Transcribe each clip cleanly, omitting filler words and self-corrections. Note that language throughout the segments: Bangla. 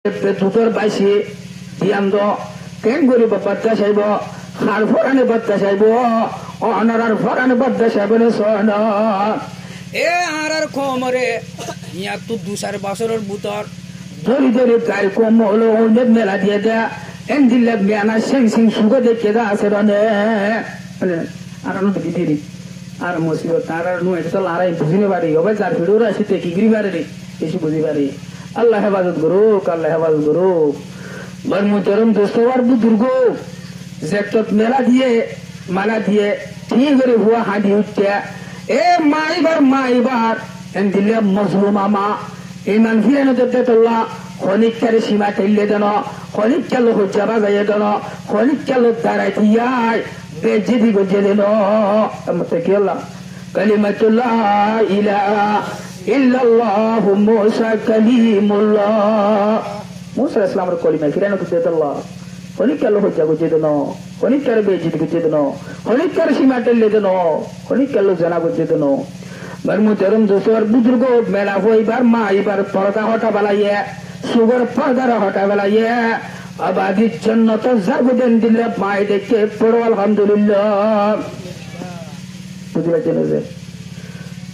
দুটোর বাইশে ধ্যান কেন গরি বাপ্তা চাইব হার ফরানে বাপ্তা চাইব অনার ফরানে বাপ্তা চাইব না এ আর কমরে ইয়া তো 2-4 বছরের বুতর ধরি ধরি গাই কম হলো অনেক মেলা দিয়ে দেয়া এন দিলে মেয়ানা সিং সিং সুগো দেখে দা আছে রনে আর দেখি দিদি আর মুসিবত তার নু এটা তো লড়াই বুঝিনে পারি হবে যার ভিডিওর আসিতে কি গরি পারে রে বেশি বুঝি পারি আল্লাহ হেফাজত করুক আল্লাহ হেফাজত করুক বার মুহতারাম দোস্তবার বুজুর্গ জেক্টত মেলা দিয়ে মালা দিয়ে ঠিক করে হুয়া হাঁটি উঠতে এ মাইবার এন দিলে মজলুমা মা ইমান ফিরানো দেতে তোল্লা খনিক কারে সীমা ঠেললে দেন খনিক কালো হজ্জা বাজাইয়ে দেন খনিক কালো দাঁড়াই দিয়াই বেজিদি গজে দেন মতে কি আল্লাহ কালিমাতুল্লাহ ইলাহা ইল্লাল্লাহ মুসা কালিমুল্লাহ মুসা ইসলামের কলিমা ফিরানো দিতে তোল্লা খনিক কালো হজ্জা গজে দেন খনিক কারে বেজিদি গজে দেন খনিক কারে সীমা ঠেললে দেন খনিক কালো জানা গজে দেন বার মুহতারাম দোস্তর বুজুর্গ মেলা হইবার মা এবার পর্দা হটা বেলাইয়ে সুগর পর্দার হটা বেলাইয়ে আবাদির জন্য তো জাগুদেন দিলে মাই দেখে পড়ো আলহামদুলিল্লাহ বুঝতে পারছেন যে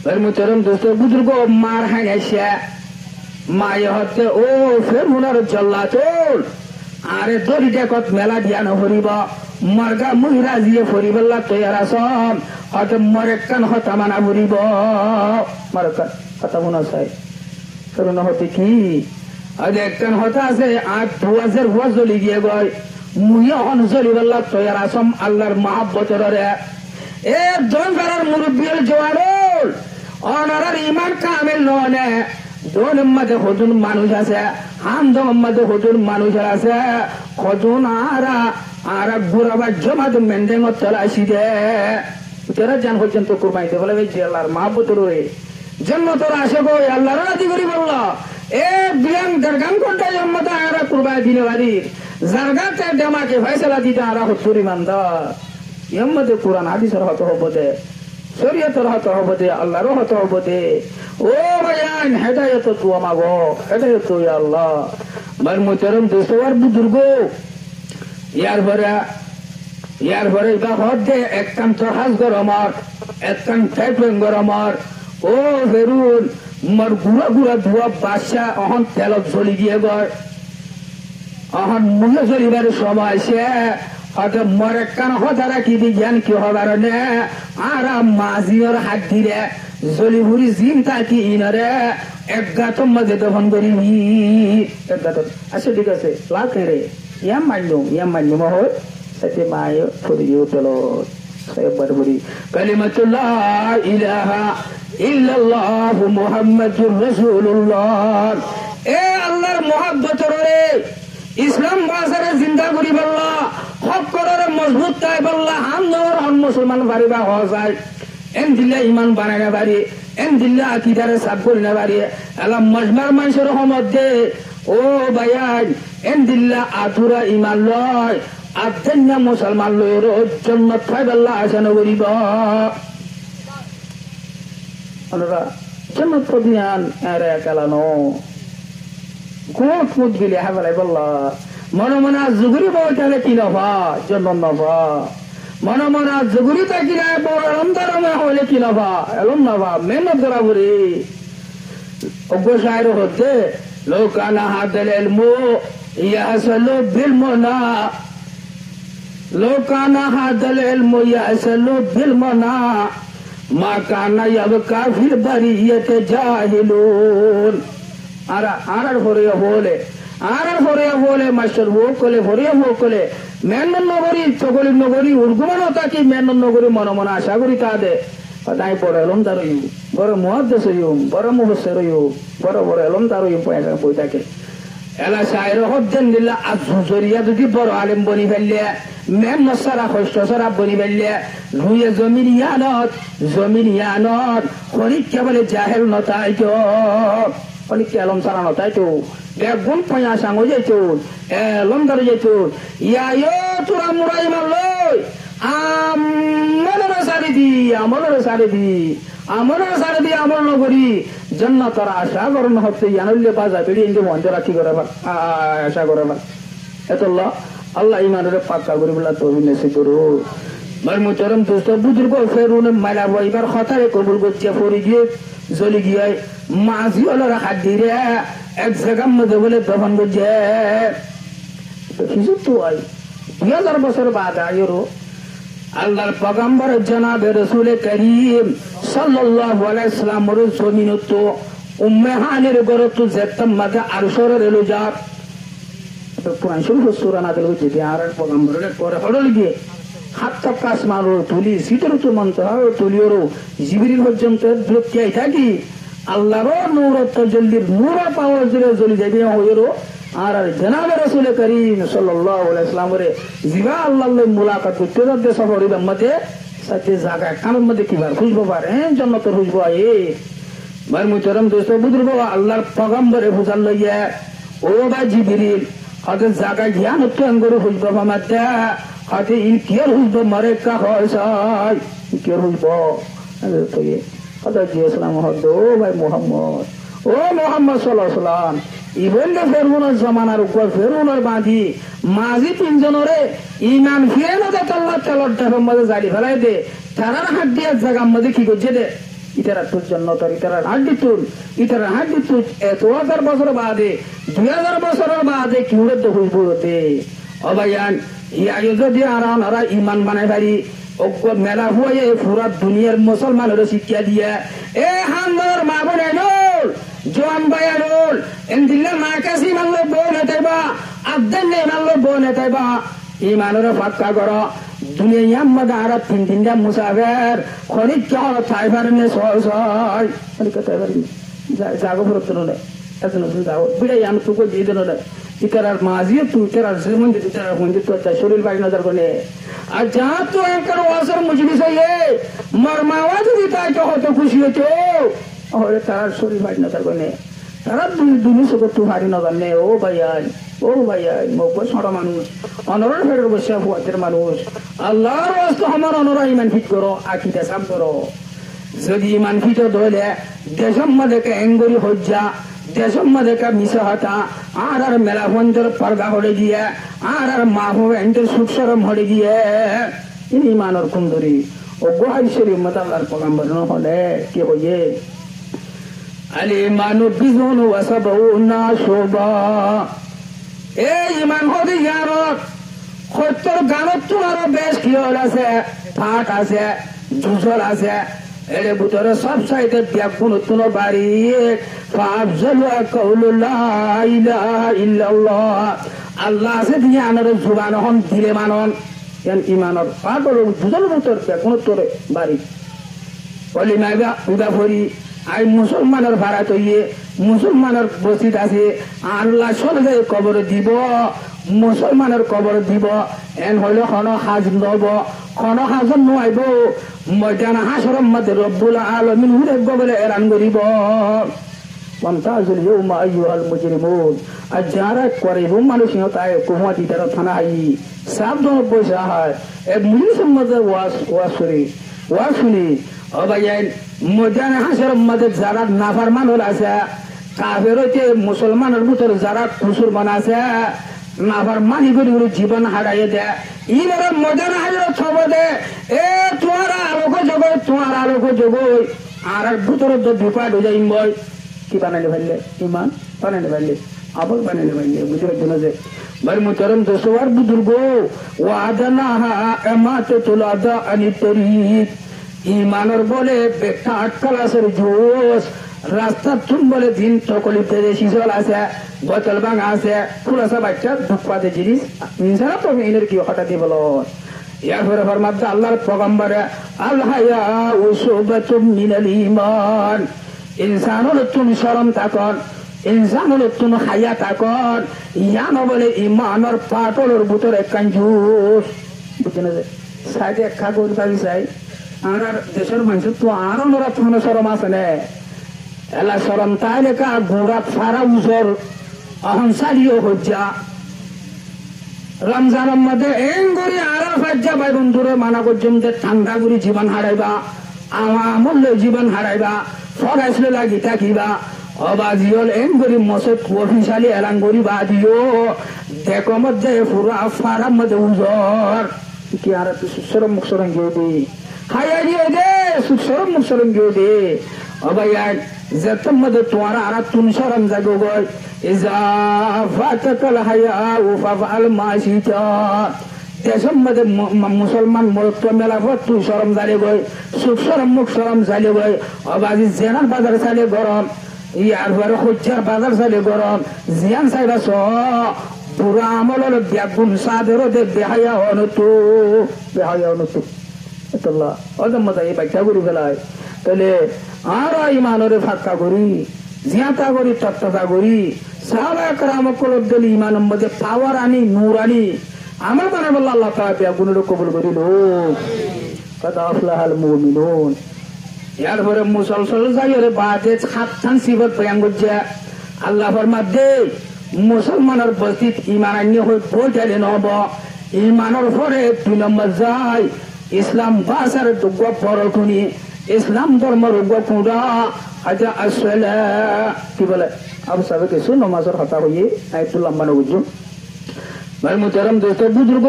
বার মুহতারাম দোস্তর বুজুর্গ মার হাইছে মায়ে হতে ও ফের মুনার জল্লাতুল আরে দড়ি দেখত মেলা দিয়ানো হরিব মর্গা মহিরা দিয়ে ফরিবল্লা তৈয়ার আসম হয়তো মরেকান হতা মানা ভরিব মরেকান হতা মনে চাই করোনা হতে কি আজ একখান হতা আছে আর ধুয়াজের হুয়া জ্বলি গিয়ে গয় মুহিয়া হন জ্বলিবল্লা তৈয়ার আসম আল্লাহর মহাব্বতের এ দোনগার মুরব্বিয়ের জোয়ারুল অনারার ইমান কামেল ননে দোন মধ্যে হজুন মানুষ আছে হামদম মধ্যে হজুন মানুষ আছে হজুন আর বুড়াবার জমাত মেন্ডেং তলাশি দে তোরা জান পর্যন্ত কুরবানিতে বলে যে আল্লাহর মাহবুবুর রে জন্মতর আসে গো আল্লাহর রাজি করি বলল এ বিয়াং দরগান কোনটা জন্মত আরা কুরবানি দিনে বাড়ি জারগাতে দেমাকে ফয়সালা দিতে আরা হতুরি মানদা ইয়ামতে কুরআন হাদিসের হত হবদে শরীয়তের হত হবদে আল্লাহর হত হবদে ও ভাইয়ান হেদায়েত তো আমাগো হেদায়েত ইয়া আল্লাহ বার মুহতারাম দোস্তর বুজুর্গ ইয়ার পরে বা হদে একখান তরহাজ গরমার একখান টাইপেন গরমার ও ফেরুন মর গুড়া গুড়া ধোয়া বাসা অহন তেলত জ্বলি গিয়ে গয় অহন মুখে চলিবার সময় সে হয়তো মর একখান হতারা কি জ্ঞান কি হবার নে আর মাঝিওর হাত দিলে জ্বলি ভুরি জিন তাকি ইনরে একগাত মাঝে তখন করি একগাত আচ্ছা ঠিক আছে লাভ রে ইয়াম মান্য মহল সাথে মায় ফরিয়ে উঠল বরবরি কালিমাতুল্লাহ ইলাহা ইল্লাল্লাহু মুহাম্মাদুর রাসূলুল্লাহ এ আল্লাহর মহব্বতের রে ইসলাম বাজারে জিন্দা করি বললা হক করার মজবুত তাই বললা হাম নর হন মুসলমান বাড়িবা হওয়া যায় এন দিল্লা ইমান বানায় না বাড়ি এন দিল্লা আকিদারে সাব করি না বাড়ি এলা মজমার মানুষের মধ্যে ও ভাইয়াই এন দিল্লা আধুরা ইমান লয় আধেন্যা মুসলমান লয়ের জন্য ফাইবাল্লা আসানো করিব জন্য প্রদিয়ান এরে একালানো গোট মুদ গিলে হাবেলাই বললা মনে মনে জুগুরি বইটালে কি নভা জন্য নভা মনে মনে জুগুরি তাকিনা বড় এলমদারমে হইলে কি নভা এলম নভা মেহনত বরাবরি অগ্রসায়ের হচ্ছে লোকানা হাতেল এলমু ইয়াসালু বিল মুনা লোকানা হাতেল এলমু ইয়াসালু বিল মুনা মা কানা ইয়াবকা ফিল বারিয়াতে জাহিলুন আর হরে মাস্টার হো মেন নগরী চকলি নগরী উর্গুমান তাকি মেন নগরী মন মন আশা করি তা দে তাই বড় এলম দারুম বড় মুহাদ্দিস হইম বড় মুফাসসির হইম বড় এলম দারুম বই থাকে এলা শায়র হদ্দেন দিল্লা আজুজরিয়া যদি বড় আলেম বনি ফেললে মেন মসারা কষ্ট সারা বনি ফেললে রুয়ে জমিন ইয়ানত খনিক বলে জাহেল নতাই তো খনিক এলম সারা নতাই তো বেগুন পয়া সাঙ্গ যাইতো এলম দারু যাইতো ইয়া তোরা মুরাই মারলই আমলের সারি দি আমল নগরী জান্নাতের আশা করন হতে জানলে বাজা বেড়ি ইন্দে মন্দির কি করে আশা করে এতল্লাহ আল্লাহ ইমানের পাক্কা করি বলা তৈরি নেছে করো মার মুচরম দোস্ত বুজুর্গ ফেরুন মাইলা এবার হতারে কবুল করছে পড়ে গিয়ে জ্বলি গিয়ে মাঝি হলো হাত দিয়ে এক জায়গার মধ্যে বলে দফন করছে কিছু তো 2000 বছর বাদ আয়রো আল্লাহর পয়গম্বর জনাবে রাসূল করিম সাল্লাল্লাহু আলাইহি ওয়াসাল্লামের জমিনত উম্মে হানির গরত যেতাম মাঝে আরশর রেলো যা কোরআন শরীফ সূরা নাযিল হয়েছে যে আর পয়গম্বরের পরে হড়ল গিয়ে হাত তক আসমানো তুলি সিতর তো মন্ত্র তুলিওরো জিবরিল পর্যন্ত দ্রুতিয়াই থাকি আল্লাহর নূর তাজাল্লির নূর পাওয়ার জন্য জ্বলি যাবে হইরো আর জনাবে রাসূল করিম সাল্লাল্লাহু আলাইহি ওয়াসাল্লামের জিবা আল্লাহর মুলাকাত করতে যাতে সফরের মধ্যে সাথে জায়গা কানের মধ্যে কিবার খুঁজবো পারে জান্নাতের খুঁজবো ভাই মুহতারাম দোস্ত বুজুর্গ আল্লাহর পয়গম্বরে বুঝাল লইয়া ও বা জিবরিল হাতে জায়গা জ্ঞান উত্তন করে খুঁজবো মাত্রা হাতে ইন কিয়ার খুঁজবো মারে কা হয় সাই কিয়ার খুঁজবো তো কথা জিয়াসলাম হদ্দ ভাই মোহাম্মদ ও মোহাম্মদ সাল্লাল্লাহু আলাইহি ওয়াসাল্লাম ইবনে ফেরউনের জামানার উপর ফেরউনের বাঁধি মাঝি তিনজনরে ইমান ফিরে না যে আল্লাহ তাআলার মধ্যে জারি ফেলাই দে তারার হাত দিয়ে জায়গার মধ্যে কি করছে দে ইতারা তোর জন্য তোর ইতারার হাত দিতুল 1000 বছর বাদে 2000 বছরের বাদে কি হলে তো হইব হতে অবায়ান ইয়া যদি আরা ইমান বানাই পারি অজ্ঞ মেলা হয়ে পুরা দুনিয়ার মুসলমানের শিক্ষা দিয়া এ হামদর মা বোনে নল জোয়ান ভাইয়া নল এন্দিল্লা মা কাছি মানলো বোন হেতাইবা আদ্দেন মানলো বোন হেতাইবা ইমানের পাক্কা করো দুনিয়া মধ্যে আর তিনটা মুসাফের খনিক কেউ তাই পারেন সহজ জাগো ফেরত নয় এত যাও বিড়াই আমি তোকে দিয়ে দিল না ইতারার মাঝিয়ে তুই ইতারার মন্দির ইতারার মন্দির তো শরীর বাড়ি নজর করে আর যা তো একবার ওয়াসর মজলিস হইয়ে মরমাওয়া যদি তাই তো হয়তো খুশি হতো হলে তার শরীর বাড়ি নজর করে তারা দুনি চোখে তু হারি নজর নে ও ভাইয়াই মগ ছোট মানুষ অনরের ফেরের বসে ফুয়াদের মানুষ আল্লাহর ওয়াস্তে আমার অনরা ইমান ফিট করো আকিদা সাম করো যদি ইমান ফিট ধরলে দেশের মধ্যে এঙ্গরি হজ্জা দেশের মধ্যে মিশা হতা আর মেলা বন্ধের পর্দা হলে গিয়ে আর মা এন্টের সুখসরম হলে গিয়ে ইমানের কুন্দরি ও গোহাই শরীফ মত আল্লাহর পয়গম্বর হলে কি হইয়ে আলি মানু বিজন ওয়াসাবউনা শুবা এই ইমান হতে ইয়ারত সত্যর গানত তোমার বেশ কি হল আছে ফাট আছে জুজল আছে এর ভিতরে সব সাইডে ব্যাগুন তুন বাড়ি আল্লাহ আছে দিয়ে আনার জুবান হন দিলে মানন ইমানত পাগল জুজল ভিতর ব্যাগুন তোর বাড়ি বলি নাইবা উদা ভরি আই মুসলমানের ভাড়া তৈয়ে মুসলমানের বসিত আছে আল্লাহ চলে কবর দিব মুসলমানের কবর দিব এন হইলে খন হাজ নব খন হাজ নোয়াইব ময়দান হাসরম মধ্যে রব্বুল আলামিন হুরে গবলে এরান করিব পন্তাজুল ইয়াউমা আইয়ুহাল মুজরিমুন আর যারা করিব মানুষ তাই কুমাতি তারা থানা আই সাবধান বসা হয় এক মুসলিম মধ্যে ওয়াজ শুনি অবাইন ময়দান হাসরম মধ্যে যারা নাফরমান হল আছে কাফের হইতে মুসলমানের ভিতরে যারা কুসুরমান আছে নাফার মানি করে জীবন হারাইয়ে দেয় ইনারা মজার হাজার ছব দে এ তোমার আলোক জগই আর ভিতরে তো বিপাট হয়ে যায় বই কি বানাইলে পারলে ইমান বানাইলে পারলে আবার বানাইলে পারলে বুঝতে পারছো না যে ভাই মুহতারাম দোস্তবার বুজুর্গ ও আদানা এমাতে তোলা দা আনি তরিক ইমানের বলে বেটা আটকালাসের জোশ রাস্তার চুন বলে দিন তকলিফে শিশল আছে বোতল ভাঙা আছে ফুলাসা বাচ্চা ধূপপাতে জিনিস ইনসারা তো এনের কি হঠাৎ বল এরপরে ফরমাতে আল্লাহর পয়গম্বরে আল হায়া উসুবাতুম মিনাল ঈমান ইনসানুল তুমি শরম তাকন ইনসানুল তুমি হায়া তাকন ইয়ানো বলে ইমানের পাটলের ভিতরে কঞ্জুস বুঝছেন যে সাইডে কাগজ পাবি চাই আর দেশের মানুষ তো আরো নরা থানা শরম আছে না এলা শরম তাইলে কা গোড়া ফারা উজর অহংসারীয় হজ্জা রমজানের মধ্যে এন করে আরা ফাজ্জা ভাই বন্ধুরে মানা করছেন যে ঠান্ডা করে জীবন হারাইবা আমূল্য জীবন হারাইবা ফরাইসলে লাগি থাকিবা অবাজিয়ল এন করি মসজিদ অফিসালি এলান করি বাদিও দেখো মধ্যে পুরো ফারার মধ্যে উজর কি আর সুসরম মুখসরম গিয়ে দি হাইয়া গিয়ে দে সুসরম মুখসরম গিয়ে দে অবাইয়া যেতম মধ্যে তোমার আর তুন সরম জাগো গই ইজা ফাতাকাল হায়া উফাফাল মাসিতা দেশের মধ্যে মুসলমান মরত মেলা পর তুই সরম জালে গই সুখ সরম মুখ সরম জালে গই অবাজি জেনার বাজার চালে গরম ইয়ার পরে হজ্জার বাজার চালে গরম জিয়ান চাইবা স পুরো আমল হলো ব্যাগুন সাদের বেহাইয়া হনতু এতলা ওদের মতো এই ব্যাখ্যা করি ফেলায় তাহলে আর ইমানরে ফাঁকা করি জিয়াতা করি তত্ত্বতা করি সাহাবায়ে কেরামকল দলি ইমানের মধ্যে পাওয়ার আনি নূর আনি আমার মানে বলল আল্লাহ তাআলা বেগুনের কবুল করিল কদ আফলাহাল মুমিনুন ইয়ার পরে মুসলসল যাইরে বাদে সাতখান সিফত বয়ান করছে আল্লাহ ফরমাদে মুসলমানের বস্তিত ইমান আনি হয়ে পৌঁছালে নহব ইমানের পরে 2 নম্বর যায় ইসলাম ভাষার যোগ্য পরখুনি ইসলাম ধর্ম যোগ্য কুড়া আজা আসলে কি বলে আবু সাহেব কিছু নমাজের কথা হইয়ে আয়াতুল লম্বা নবুজুম ভাই মুহতারাম দোস্ত বুজুর্গ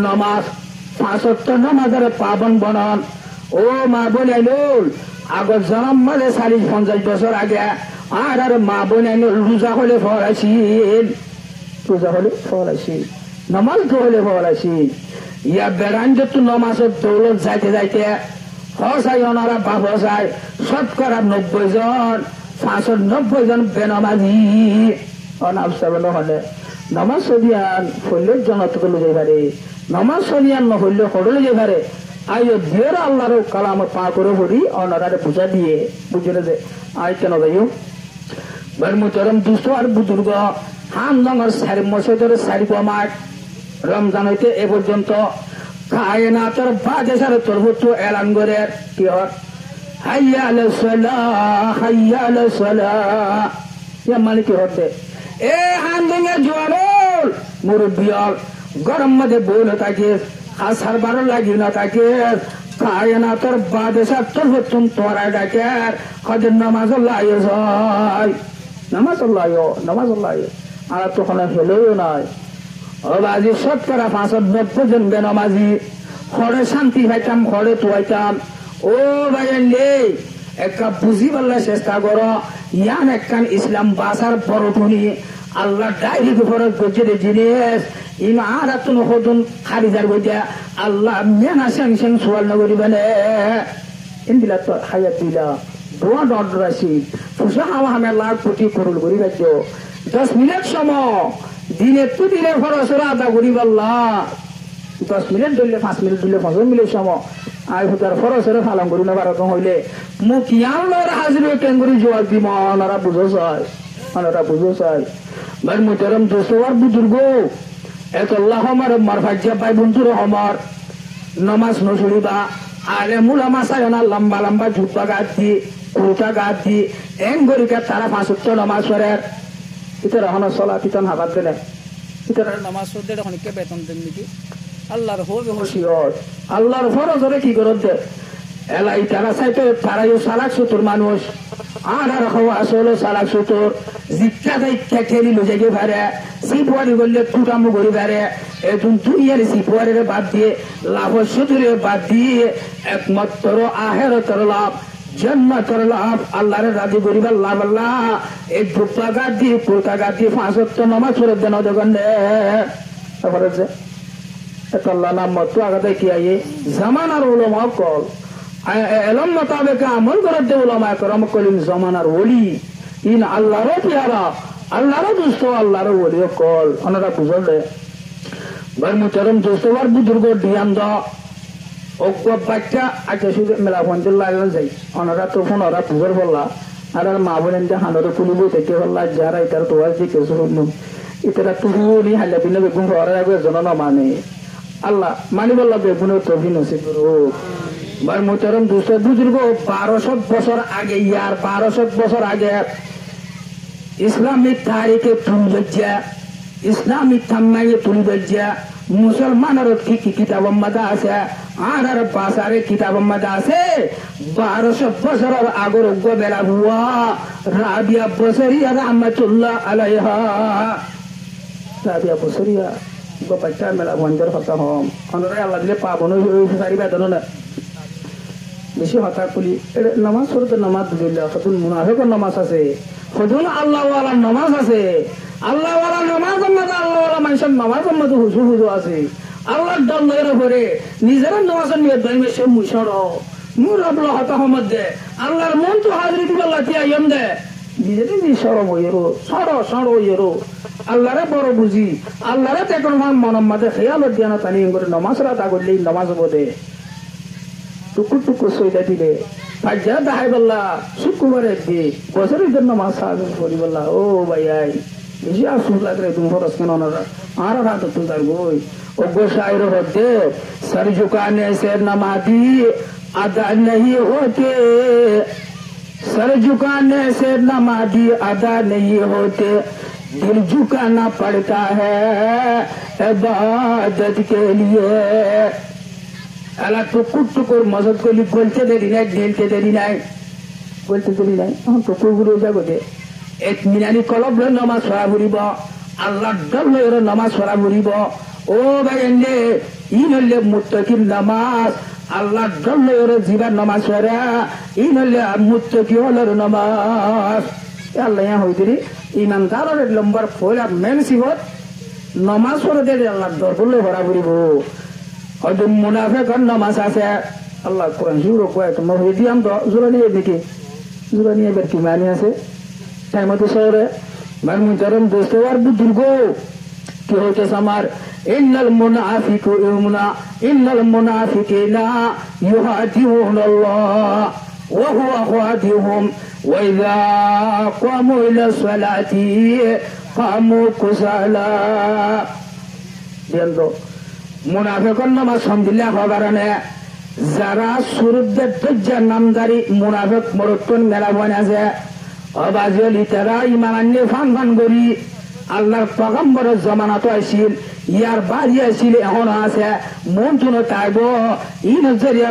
নামাজ 5 ওয়াক্ত নামাজের পাবন বনান ও মা বোন আইনুল আগত জন্ম মাঝে 40-50 বছর আগে আর মা বোন আইনুল রোজা হলে ফলাইছিল নামাজ হলে ফলাইছিল ইয়া বেড়ান যত নামাজের দৌলত যাইতে যাইতে হসাই ওনারা বাপ হসাই 90 জন 590 জন বেনামাজি অনাব সাবেন হলে নামাজ সদিয়ান হইলে জনতকে লুজাই পারে নামাজ সদিয়ান নহইলে হড়লে যাই পারে আইও দের আল্লাহর কালাম পা করে পড়ি অনারারে বুঝা দিয়ে বুঝলে যে আই কেন যাইও ভাই মুহতারাম দুস্থ আর বুজুর্গ হাম জঙ্গর সারি মসজিদের সারি কমাট রমজান হইতে এ পর্যন্ত কায়নাতের বাদশার তরফত এলান করে কি হয় হাইয়া আলাস সালাহ ইয়া মানে কি হতে এ হাম জঙ্গের জোয়ারল মুরব্বিয়াল গরম মধ্যে বইল থাকে আসার বারো লাগি না থাকে কায়নাতের বাদশার তরফত তোরা ডাকে হজর নামাজ নামাজ আর তখন হেলেও নাই অবাজি 90% জন বেনামাজি খড়ে শান্তি পাইতাম খড়ে তুয়াইতাম ও ভাই একটা বুঝি পাল্লা চেষ্টা করো ইয়ান একখান ইসলাম বাসার পরটুনি আল্লাহ ডাইরেক্ট ফরজ করছে জিনিস ইমা আর তুন হতুন খারিজার বইটা আল্লাহ মেনা সেং সেং সোয়াল নগরি বলে ইন্দিলা তো হায়াত দিলা দোয়া ডর আসি ফুসা হাওয়া হামে লাখ কোটি করুল করি রাজ্য 10 মিনিট সময় দিনে তো দিনে খরচরা আদা করি বললা 10 মিনিট ধরলে 5 মিনিট ধরলে 5 মিনিট সময় আই হুতার খরচরে ফালাম করি না বারো হইলে মুখ ইয়ার লোর হাজির টেঙ্গুরি জোয়ার দিব ওনারা বুঝো চাই ভাই মুহতারাম দোস্ত আর বুজুর্গ এত আল্লাহ আমার মারফাজ্জা পাই বন্ধুর আমার নামাজ নসুরিবা আরে মুলামা সায়না লম্বা লম্বা জুব্বা গাছ দি কুর্তা গাছ দি এন গরিকা তারা 5 ওয়াক্ত নামাজ পড়ে ইতারা হন সলা পিতন হাবাত দেনে ইতারা নামাজ পড়তে এখন কে বেতন দেন নাকি আল্লাহর হবে হশিয়ত আল্লাহর ফরজরে কি করত দে এলাই তারা চাইতে তারাইও সালাক সুতোর মানুষ আর হওয়া আসলে সালাক সুতোর জিজ্ঞা দায়িত্বা ঠেলি লুজে গিয়ে পারে সিপুয়ারি করলে টুটামু করি পারে এখন দুনিয়ার সিপুয়ারের বাদ দিয়ে লাভ সুতোরে বাদ দিয়ে একমাত্র আহেরতর লাভ জন্মতর লাভ আল্লাহর রাজি করিবার লাভ আল্লাহ এই দুপা গাছ দিয়ে কোলকা গাছ দিয়ে 5 ওয়াক্ত নামাজ পড়ে দেন দোকানে তারপরে যে আল্লাহ নাম মতো আগাতে কি আইয়ে জামানার উলামা কল এলম মোতাবেক আমল করার দে উলামা کرام কলিম জামানার ওলি ইন আল্লাহর পিয়ারা আল্লাহর দোস্ত আল্লাহর ওলি কল ওনারা বুঝলে ভাই মুহতারাম দোস্ত আর বুজুর্গ দিয়ান দা অজ্ঞ বাচ্চা আচ্ছা শুধু মেলা ফোন লাগল যাই ওনারা তো ফোন ওরা বুঝর বললা আর মা বোনেন যে হানরে পুলিব থেকে বললা যারা এটার তো আর যে কিছু শুনুন এটা তুহুনি হাইলা বিনা বেগুন হওয়ার আগে জন মানে আল্লাহ মানি বললা বেগুনের তৌফিক নসিব করুক ভাই মুহতারাম দোস্ত বুজুর্গ 1200 বছর আগে ইয়ার 1200 বছর আগে ইসলামিক তারিখে তুলজ্জা ইসলামী থাম্মাইয়ে তুলবে যা মুসলমানের কি কিতাব মাদা আছে আর বাসারে কিতাব মাদা আছে 1200 বছরের আগর বেলা হুয়া রাবিয়া বসরিয়া রহমাতুল্লাহ আলাইহা রাবিয়া বসরিয়া বাচ্চা মেলা বন্ধের কথা হম অনরে আল্লাহ দিলে পাবো না সারি বেদন না বেশি হতা করি নামাজ পড়তে নামাজ দিল্লা হতুন মুনাফিকের নামাজ আছে হতুন আল্লাহ ওয়ালার নামাজ আছে আল্লাহ ওয়ালা নামাজ মধ্যে আল্লাহ ওয়ালা মানুষের নামাজের মধ্যে হুজু হুজু আছে আল্লাহর দলের উপরে নিজের নামাজের নিয়ে দৈমে সে মুসর মুর আল্লাহ হতা মধ্যে আল্লাহর মন তো হাজরি দিব লাতিয়া ইয়ম দে নিজেরই নি সরব হইরো সর হইরো আল্লাহরে বড় বুঝি আল্লাহরে তেকন মনের মাঝে খেয়াল জ্ঞান টানি করে নামাজ রাতা করলেই নামাজ বোধে টুকুর টুকুর সইটা দিলে পাঁচজা দাহাই বললা শুক্রবারে দিয়ে বছরের জন্য মাছ সাহায্য করি বললা ও ভাই আই বেশি আফসুস লাগলে তুমি ফরস কেন আর হাত তুলতার বই ও গোসাইর হতে সর ঝুকানে से नमाज़ी अदा नहीं होते सर झुकाने से नमाज़ी अदा नहीं होते दिल झुकाना पड़ता है इबादत के लिए আলা টুকুর টুকুর মজদ করলি বলতে দেরি নাই ঢেলতে দেরি নাই বলতে দেরি নাই টুকুর গুলো যাবো এক মিনানি কলব নামাজ সরা ঘুরিব আল্লাহ ডর নামাজ সরা ঘুরিব ও ভাই এনে ই হলে মুত্তাকির নামাজ আল্লাহ ডর জীবার নামাজ সরা ই হলে মুত্তাকি হলের নামাজ আল্লাহ হইতে ইমানদারের নম্বর ফল মেন সিবত নামাজ পড়ে দিলে আল্লাহ ডর বললে ভরা ঘুরিব হয়তো মুনাফিকের নামাজ আছে আল্লাহ কোরআন শুরু কয় তো মহিদিয়াম তো জোরানি এদিকে জোরানি এবার কি মানি আছে তাই মতো শহরে মারমুন চরম দোস্ত আর বুদ্ধুর্গ কি হইতেছে আমার ইন্নাল মুনাফিকিনা ইউহাদিউনাল্লাহ ওয়া হুয়া খাদিহুম ওয়া ইযা ক্বামু ইলা সালাতি ক্বামু কুসালা দেন তো মুনাফিকের নামাজ সন্দিল্লা হবার যারা সুরুদ্দের দজ্জার নামদারি মুনাফিক মরত্তন মেলা বন আছে অবাজলি তারা ইমান আনলে ফান ফান করি আল্লাহর পয়গম্বরের জমানাত আসিল ইয়ার বাড়ি আসিল এখন আছে মন তুনো তাইব ই নজরিয়া